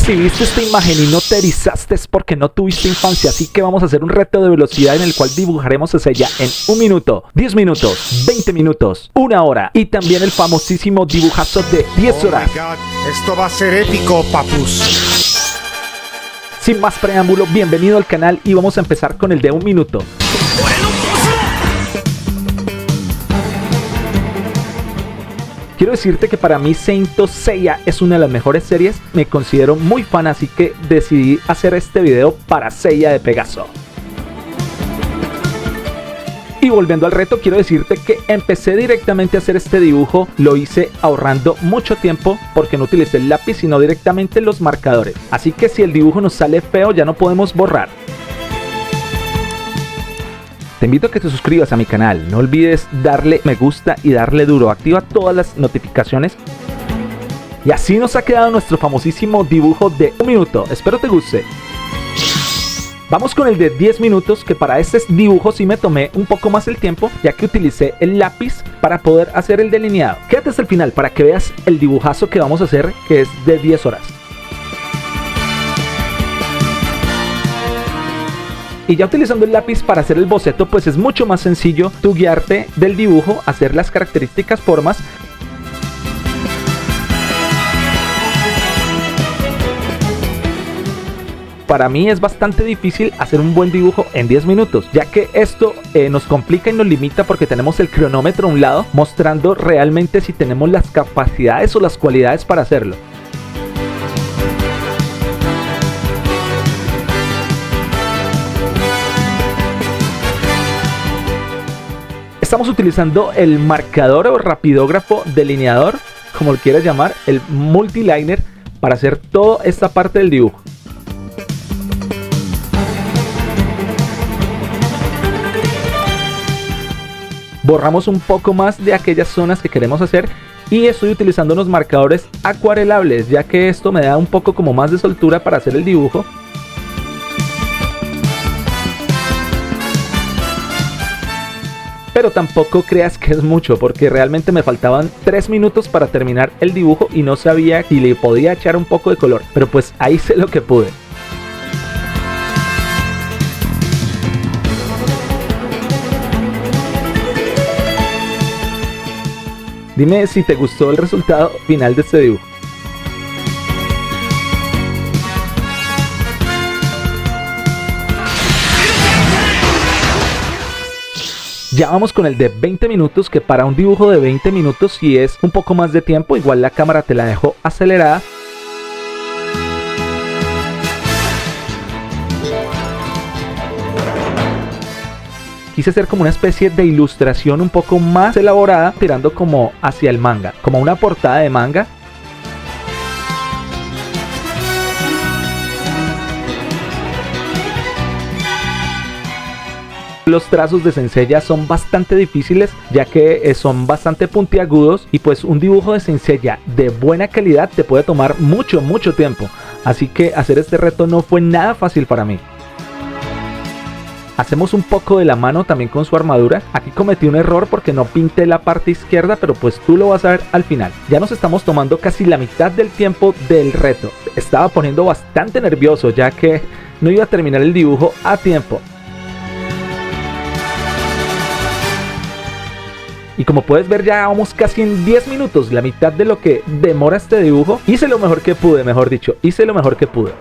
Si viste esta imagen y no te erizaste es porque no tuviste infancia, así que vamos a hacer un reto de velocidad en el cual dibujaremos a Seiya en 1 minuto, 10 minutos, 20 minutos, 1 hora y también el famosísimo dibujazo de 10 horas. Oh my God, esto va a ser épico, papus. Sin más preámbulo, bienvenido al canal y vamos a empezar con el de 1 minuto. Quiero decirte que para mí Saint Seiya es una de las mejores series, me considero muy fan, así que decidí hacer este video para Seiya de Pegaso. Y volviendo al reto, quiero decirte que empecé directamente a hacer este dibujo, lo hice ahorrando mucho tiempo porque no utilicé el lápiz sino directamente los marcadores. Así que si el dibujo nos sale feo ya no podemos borrar. Te invito a que te suscribas a mi canal, no olvides darle me gusta y darle duro, activa todas las notificaciones. Y así nos ha quedado nuestro famosísimo dibujo de 1 minuto, espero te guste. Vamos con el de 10 minutos, que para este dibujo sí me tomé un poco más el tiempo, ya que utilicé el lápiz para poder hacer el delineado. Quédate hasta el final para que veas el dibujazo que vamos a hacer, que es de 10 horas. Y ya utilizando el lápiz para hacer el boceto, pues es mucho más sencillo tú guiarte del dibujo, hacer las características formas. Para mí es bastante difícil hacer un buen dibujo en 10 minutos, ya que esto nos complica y nos limita porque tenemos el cronómetro a un lado, mostrando realmente si tenemos las capacidades o las cualidades para hacerlo. Estamos utilizando el marcador o rapidógrafo delineador, como lo quieras llamar, el multiliner, para hacer toda esta parte del dibujo. Borramos un poco más de aquellas zonas que queremos hacer y estoy utilizando unos marcadores acuarelables, ya que esto me da un poco como más de soltura para hacer el dibujo. Pero tampoco creas que es mucho, porque realmente me faltaban 3 minutos para terminar el dibujo y no sabía si le podía echar un poco de color, pero pues ahí hice lo que pude. Dime si te gustó el resultado final de este dibujo. Ya vamos con el de 20 minutos, que para un dibujo de 20 minutos sí es un poco más de tiempo, igual la cámara te la dejo acelerada. Quise hacer como una especie de ilustración un poco más elaborada, tirando como hacia el manga, como una portada de manga. Los trazos de Saint Seiya son bastante difíciles, ya que son bastante puntiagudos y pues un dibujo de Saint Seiya de buena calidad te puede tomar mucho tiempo. Así que hacer este reto no fue nada fácil para mí. Hacemos un poco de la mano también con su armadura. Aquí cometí un error porque no pinté la parte izquierda, pero pues tú lo vas a ver al final. Ya nos estamos tomando casi la mitad del tiempo del reto. Estaba poniendo bastante nervioso, ya que no iba a terminar el dibujo a tiempo. Y como puedes ver, ya vamos casi en 10 minutos, la mitad de lo que demora este dibujo. Hice lo mejor que pude, hice lo mejor que pude.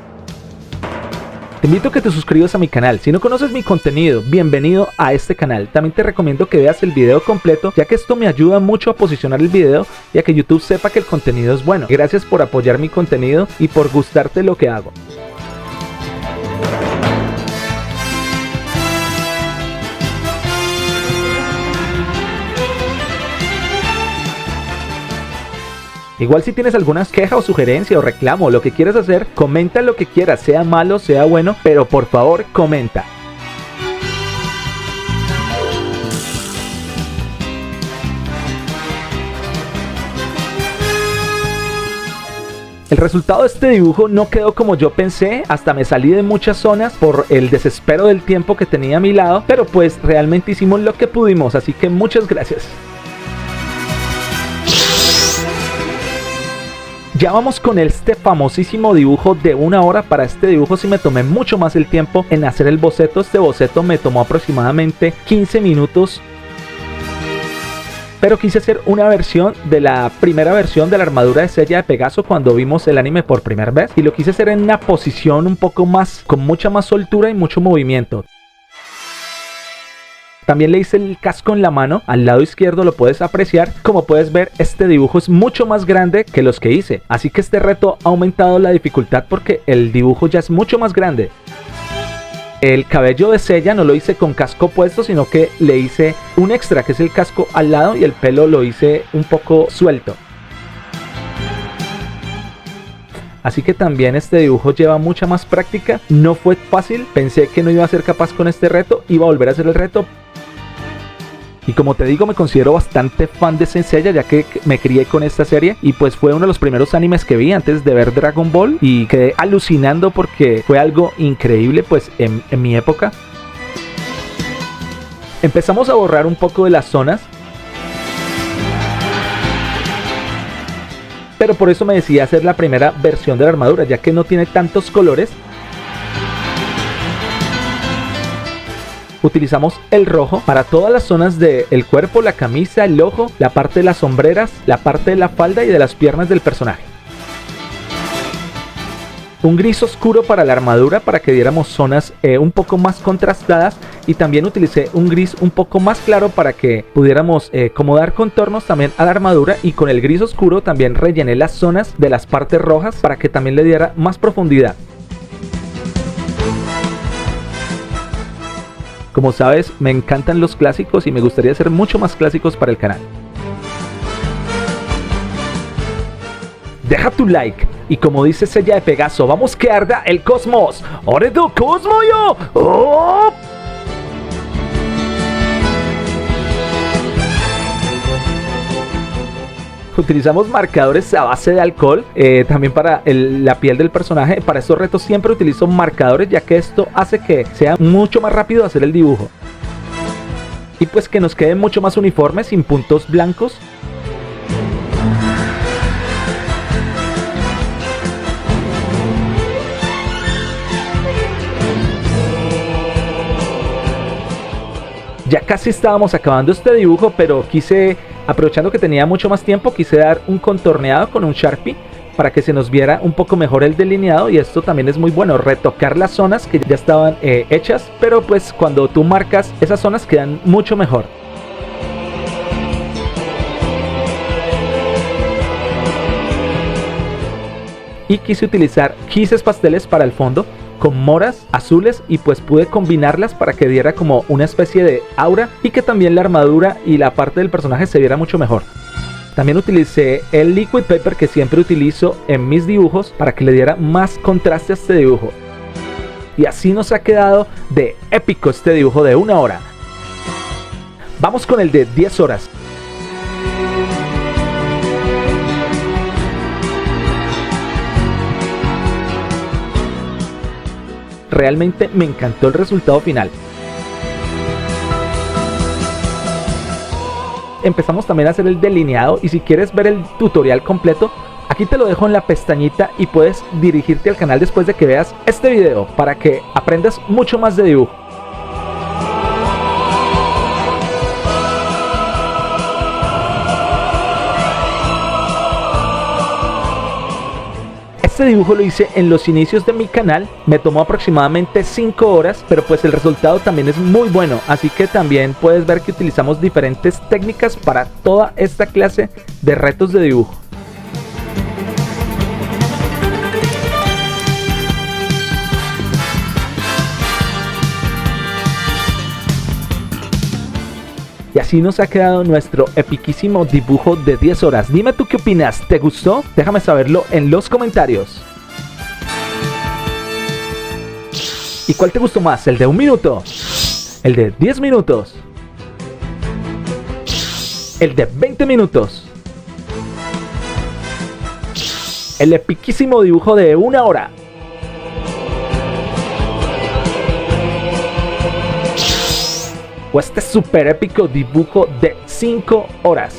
Te invito a que te suscribas a mi canal. Si no conoces mi contenido, bienvenido a este canal. También te recomiendo que veas el video completo, ya que esto me ayuda mucho a posicionar el video y a que YouTube sepa que el contenido es bueno. Gracias por apoyar mi contenido y por gustarte lo que hago. Igual si tienes alguna queja o sugerencia o reclamo, lo que quieras hacer, comenta lo que quieras, sea malo, sea bueno, pero por favor comenta. El resultado de este dibujo no quedó como yo pensé, hasta me salí de muchas zonas por el desespero del tiempo que tenía a mi lado, pero pues realmente hicimos lo que pudimos, así que muchas gracias. Ya vamos con este famosísimo dibujo de 1 hora. Para este dibujo sí me tomé mucho más el tiempo en hacer el boceto. Este boceto me tomó aproximadamente 15 minutos. Pero quise hacer una versión de la primera versión de la armadura de Seiya de Pegaso cuando vimos el anime por primera vez. Y lo quise hacer en una posición un poco más, con mucha más soltura y mucho movimiento. También le hice el casco en la mano, al lado izquierdo lo puedes apreciar. Como puedes ver, este dibujo es mucho más grande que los que hice. Así que este reto ha aumentado la dificultad porque el dibujo ya es mucho más grande. El cabello de Seiya no lo hice con casco puesto, sino que le hice un extra, que es el casco al lado, y el pelo lo hice un poco suelto. Así que también este dibujo lleva mucha más práctica. No fue fácil, pensé que no iba a ser capaz con este reto, iba a volver a hacer el reto. Y como te digo, me considero bastante fan de Saint Seiya, ya que me crié con esta serie. Y pues fue uno de los primeros animes que vi antes de ver Dragon Ball. Y quedé alucinando porque fue algo increíble pues en mi época. Empezamos a borrar un poco de las zonas. Pero por eso me decidí hacer la primera versión de la armadura, ya que no tiene tantos colores. Utilizamos el rojo para todas las zonas del cuerpo, la camisa, el ojo, la parte de las sombreras, la parte de la falda y de las piernas del personaje. Un gris oscuro para la armadura para que diéramos zonas un poco más contrastadas, y también utilicé un gris un poco más claro para que pudiéramos como dar contornos también a la armadura, y con el gris oscuro también rellené las zonas de las partes rojas para que también le diera más profundidad. Como sabes, me encantan los clásicos y me gustaría hacer mucho más clásicos para el canal. Deja tu like y como dice Seiya de Pegaso, vamos que arda el cosmos. ¡Ore do cosmo yo! ¡Oh! Utilizamos marcadores a base de alcohol, también para la piel del personaje. Para estos retos siempre utilizo marcadores, ya que esto hace que sea mucho más rápido hacer el dibujo. Y pues que nos quede mucho más uniforme, sin puntos blancos. Ya casi estábamos acabando este dibujo, pero aprovechando que tenía mucho más tiempo, quise dar un contorneado con un Sharpie para que se nos viera un poco mejor el delineado. Y esto también es muy bueno, retocar las zonas que ya estaban hechas, pero pues cuando tú marcas esas zonas quedan mucho mejor. Y quise utilizar quises pasteles para el fondo, con moras, azules, y pues pude combinarlas para que diera como una especie de aura y que también la armadura y la parte del personaje se viera mucho mejor. También utilicé el liquid paper que siempre utilizo en mis dibujos para que le diera más contraste a este dibujo. Y así nos ha quedado de épico este dibujo de 1 hora. Vamos con el de 10 horas. Realmente me encantó el resultado final. Empezamos también a hacer el delineado, y si quieres ver el tutorial completo, aquí te lo dejo en la pestañita y puedes dirigirte al canal después de que veas este video para que aprendas mucho más de dibujo. Este dibujo lo hice en los inicios de mi canal, me tomó aproximadamente 5 horas, pero pues el resultado también es muy bueno, así que también puedes ver que utilizamos diferentes técnicas para toda esta clase de retos de dibujo. Y así nos ha quedado nuestro epiquísimo dibujo de 10 horas. Dime tú qué opinas, ¿te gustó? Déjame saberlo en los comentarios. ¿Y cuál te gustó más? ¿El de 1 minuto? ¿El de 10 minutos? ¿El de 20 minutos? ¿El epiquísimo dibujo de 1 hora? ¿O este super épico dibujo de 5 horas?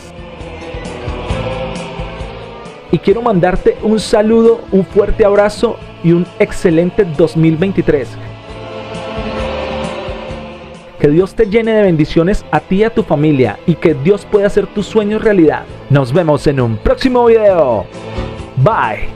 y quiero mandarte un saludo, un fuerte abrazo y un excelente 2023. Que Dios te llene de bendiciones a ti y a tu familia y que Dios pueda hacer tus sueños realidad. Nos vemos en un próximo video. Bye.